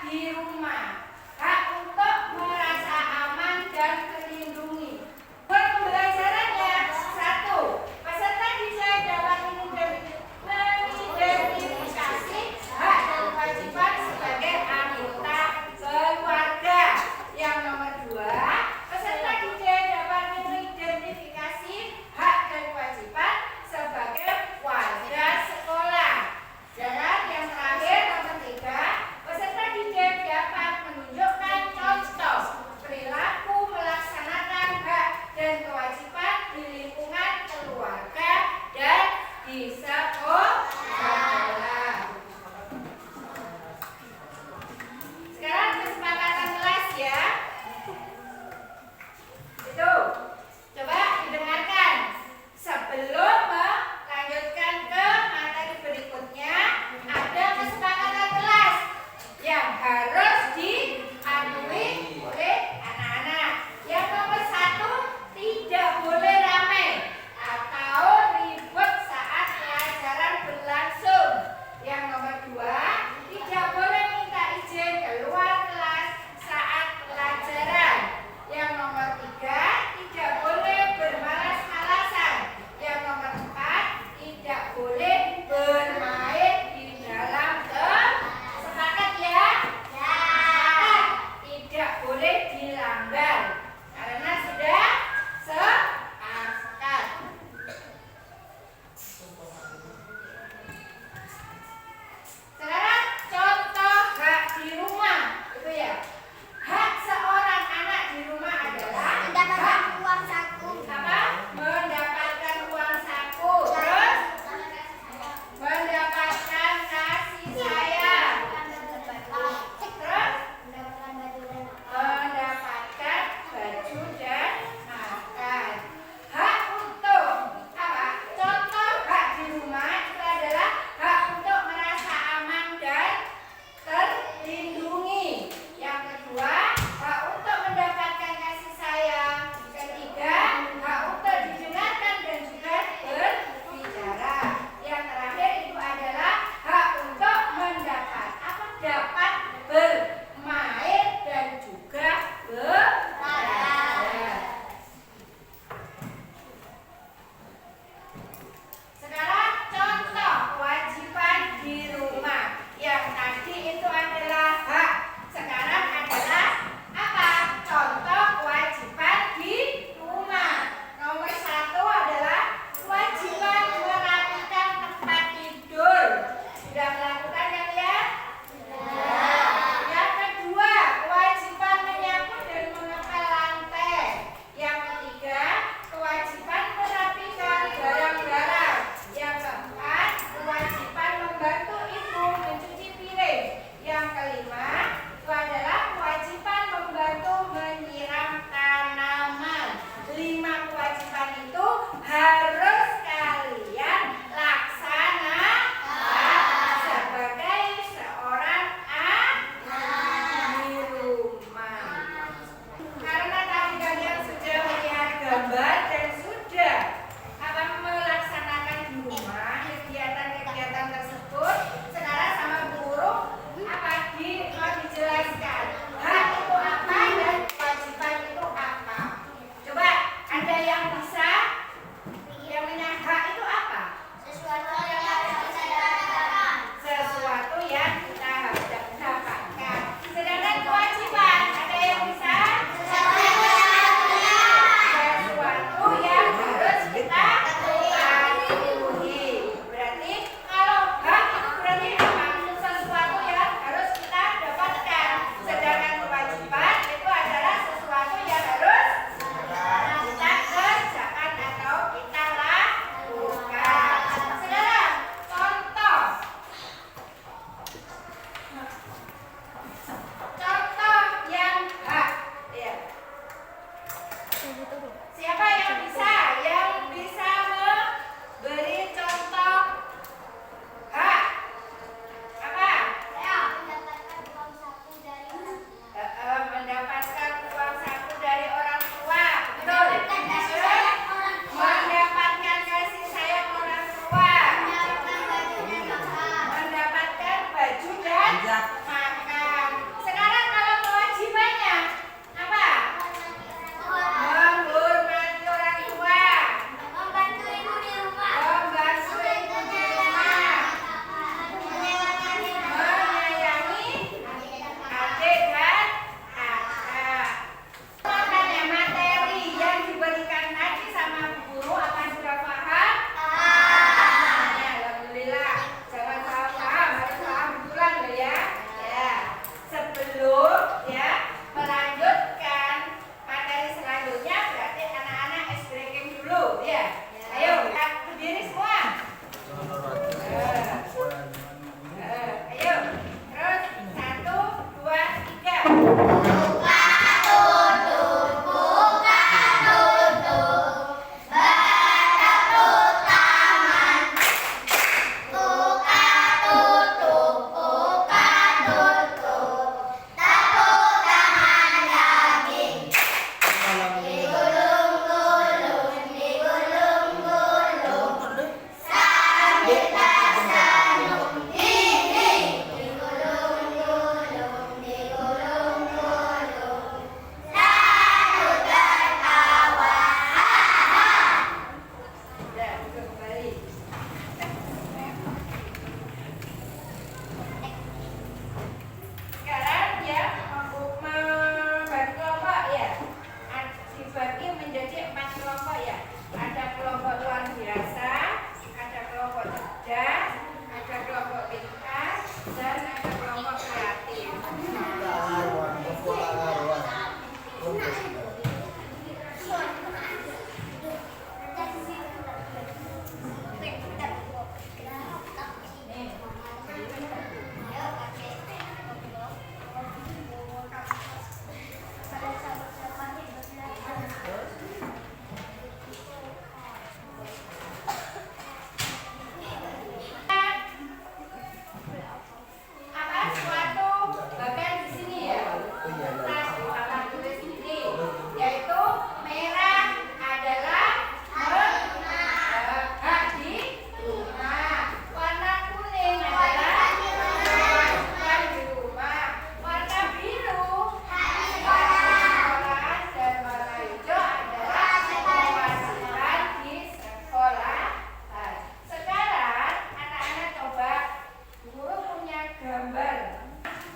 di rumah. Hak untuk merasa aman dan terlindungi. Pembelajarannya 1. Peserta didik dapat mengidentifikasi hak dan kewajiban sebagai anggota keluarga. Yang nomor 2, peserta didik dapat mengidentifikasi hak dan kewajiban sebagai warga sekolah. Dan yang terakhir nomor 3, peserta didik dapat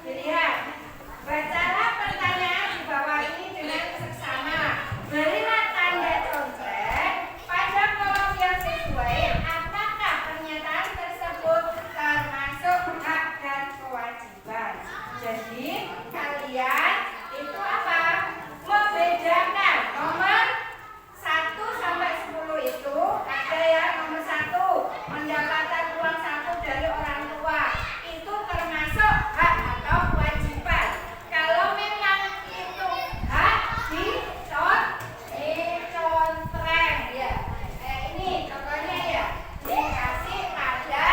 Dilihat, bacalah pertanyaan di bawah ini dengan seksama. Berilah tanda contreng pada kolom yang sesuai. Apakah pernyataan tersebut termasuk hak dan kewajiban? Jadi kalian itu apa? Membedakan nomor 1 sampai 10 itu ada ya. Nomor 1, mendapatkan uang saku dari orang tua. Itu termasuk hak atau kewajiban. Kalau memang itu hak, dicontreng ya. Ini contohnya ya, dikasih tanda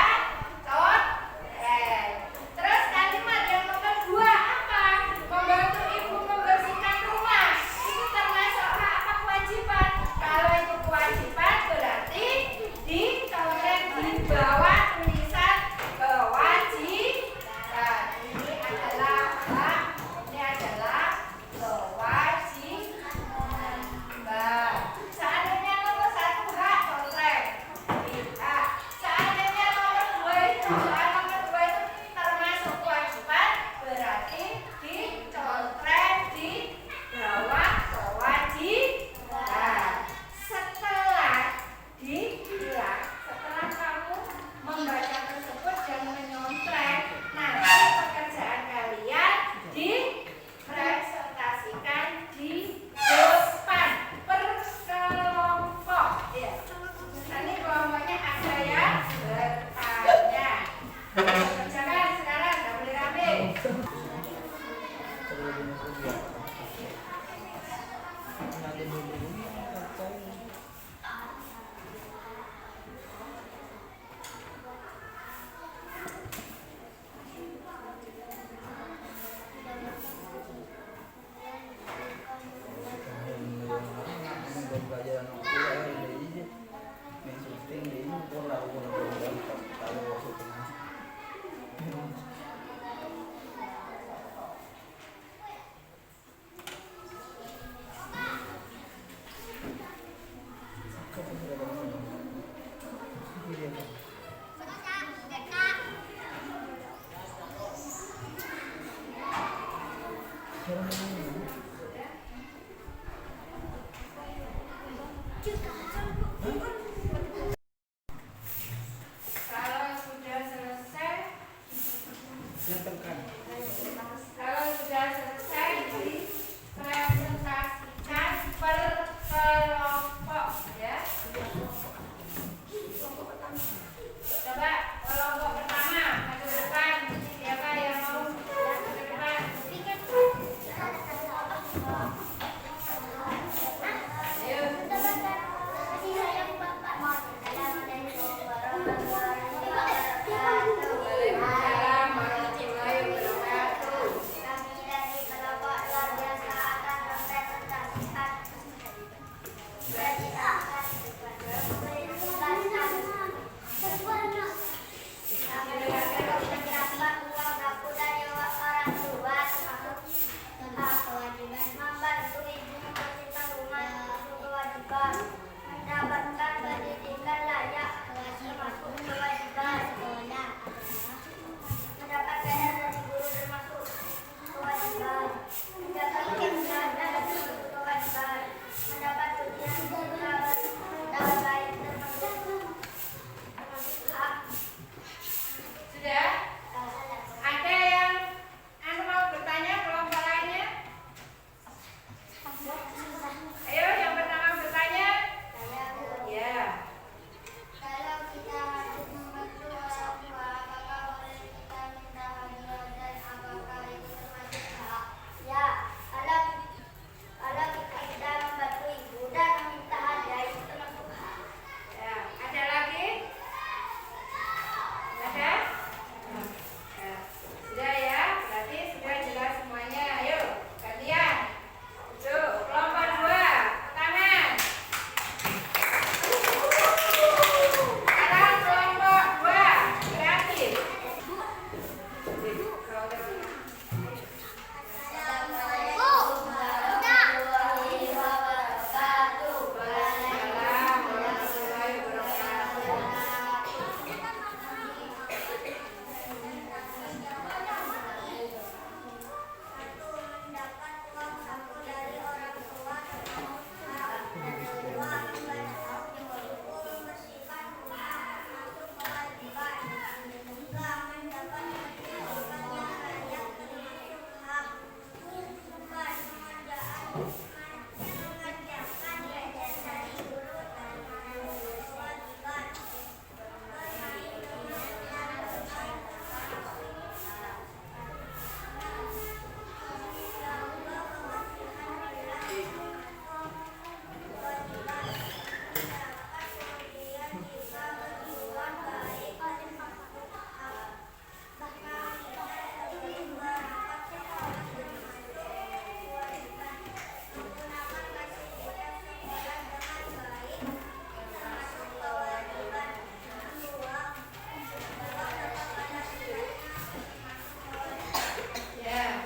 contreng. Terus kalimat yang nomor 2 apa? Membantu ibu membersihkan rumah. Itu termasuk hak apa kewajiban? Kalau itu kewajiban berarti dicontreng di bawah tulisan kewajiban. Ini adalah hak, ini adalah kewajiban. Seandainya nomor 1 hak, contreng di hak. Seandainya nomor 2 itu termasuk kewajiban, berarti dicontreng di bawah kewajiban. Setelah kamu membaca tersebut dan menyontreng, nanti pekerjaan kalian dipresentasikan di depan berkelompok ya. Nanti kelompoknya ada yang bertanya. Kerjakan sekarang, nggak boleh rame. Kalau sudah selesai dipresentasikan per kelompok ya. Coba kelompok pertama maju ke depan. Siapa yang mau maju ke depan? Ayo. Waalaikumsalam warahmatullahi wabarakatuh. Membantu ibu membersihkan rumah itu kewajiban. Mendapatkan pendidikan layak termasuk kewajiban. Mendapat PR dari guru termasuk kewajiban. Mendapat kegiatan dari guru kewajiban. Mendapat ujian mendapat baik termasuk hak. Sudah? Ada yang mau bertanya kelompok lainnya? Ayo yang pertama bertanya. Ya. Kalau kita harus membantu orang tua, apakah boleh kita minta hadiah dan apakah itu termasuk hak? Ya, kalau kita membantu ibu dan meminta hadiah itu termasuk hak. Ya. Ada lagi? Ada? Ya. Sudah ya? Berarti sudah jelas semuanya. Ayo, gantian. Yuk, kelompok 2, tangan. Sekarang kelompok 2, kreatif. Assalamualaikum warahmatullahi wabarakatuh. Waalaikumsalam warahmatullahi wabarakatuh. mengerjakan belajar dari guru dan menanggung kewajiban, bermain dengan cara Ya.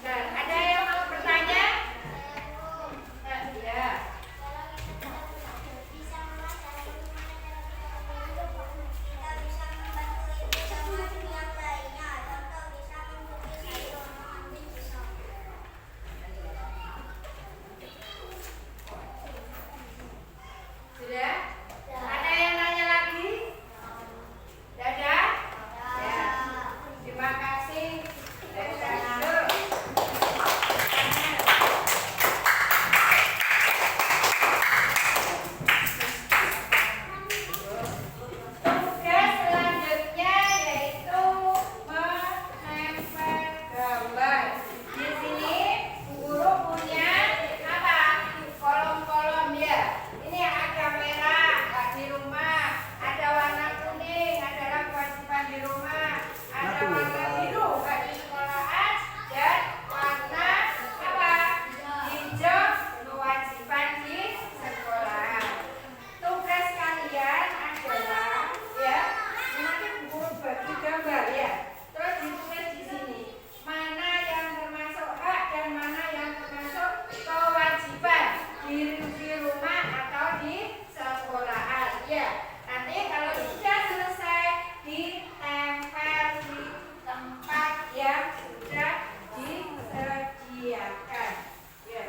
Dan ada yang mau bertanya? Ya. bisa membaca kita bisa membantu ibu sama yang lainnya. Contoh bisa mencuri sayur, mengambil pisau. Sudah? Ada yang nanya lagi? Dadah? Ya. Terima kasih. Dadah dulu. Tugas selanjutnya yaitu menempel gambar. Di sini guru punya apa? Kolom-kolom ya. Ini ada merah di rumah, ada warna kuning adalah kewajiban di rumah, ada warna biru di sekolahan, dan warna apa? Hijau kewajiban di sekolahan. Tugas kalian adalah ya, nanti guru bagi gambar ya. Terus ditulis di sini mana yang termasuk hak dan mana yang termasuk kewajiban di rumah atau di sekolahan ya. Nanti kalau sudah selesai ditempel di tempat yang sudah disediakan ya.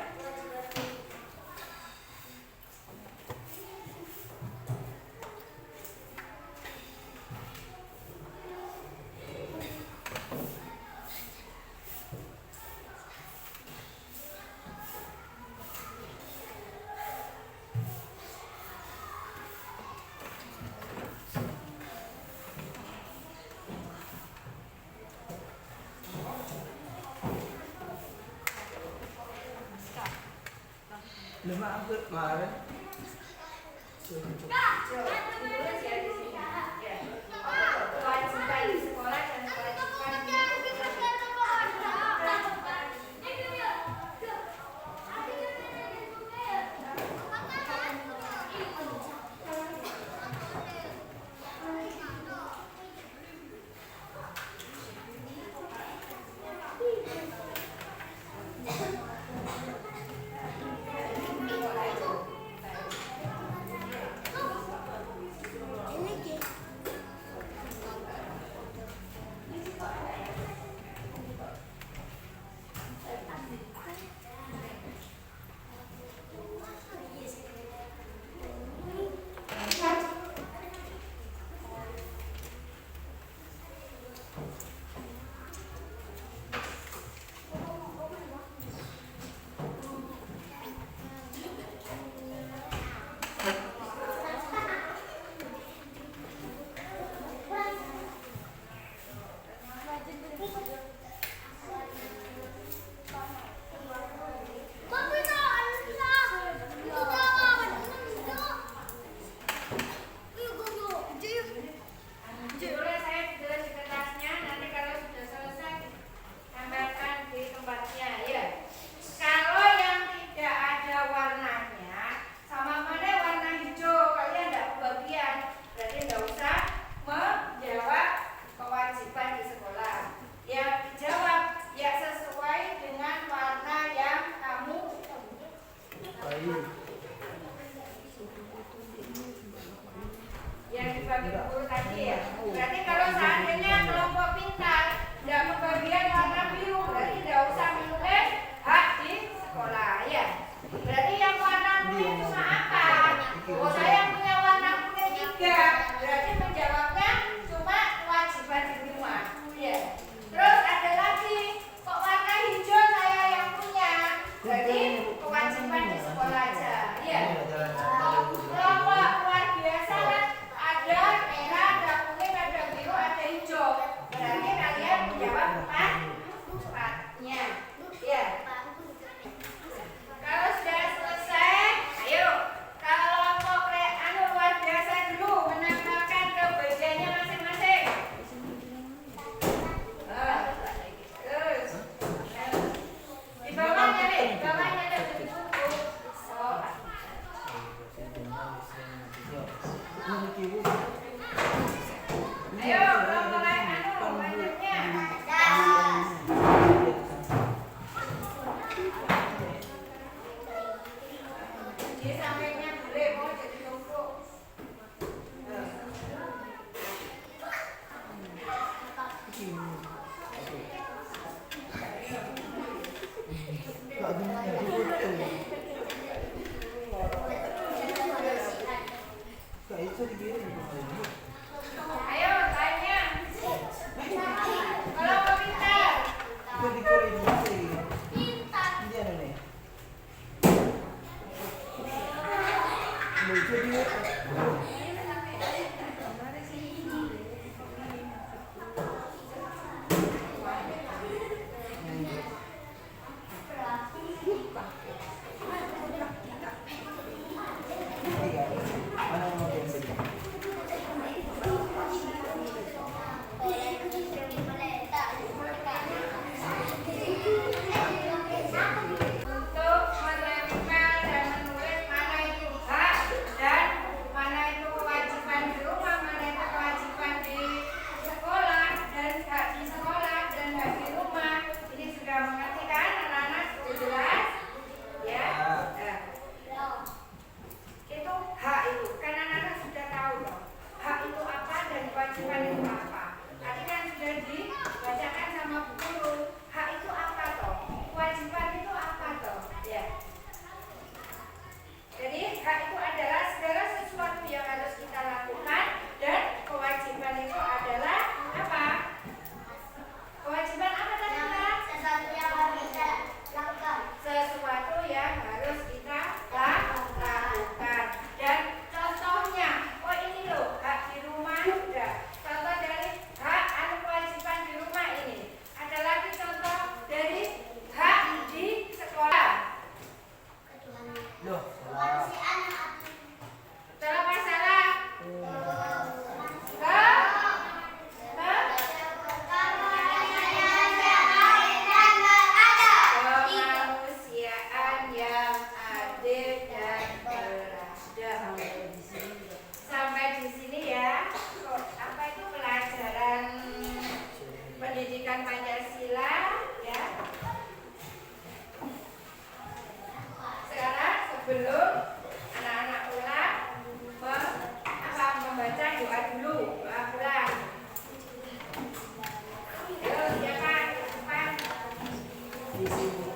Lima angkut kemarin. Ditulis ya di sini ya. Kewajiban di sekolah dan kewajiban di Ini Ayo tanya. Kalau mau pintar. Untuk menempel dan menulis mana itu hak dan mana itu kewajiban di rumah, mana itu kewajiban di sekolah dan hak di sekolah dan hak di rumah. Ini sudah mengerti kan anak-anak? Sudah jelas? Ya. Nah, itu hak itu kan anak-anak sudah tahu loh. Hak itu apa dan kewajiban itu apa. Tadi kan sudah dibacakan sama Bu Guru. Hak itu apa toh? Kewajiban itu apa toh? Ya. Jadi hak itu adalah segala sesuatu yang harus kita lakukan dan kewajiban itu adalah apa? Kewajiban apa tadi Mbak? Sesuatu yang harus kita lakukan. Sesuatu yang harus kita lakukan. Dan contohnya, oh ini loh hak di rumah udah. Contoh dari hak atau kewajiban di rumah ini. Ada lagi contoh dari hak di sekolah. Loh, Si anak Salah apa salah? Kemanusiaan yang adil dan beradab. Sampai di sini ya. Apa itu pelajaran pendidikan Pancasila ya. Sekarang sebelum anak-anak pulang membaca doa dulu, doa pulang. Ayo siapa? Cepat. di sini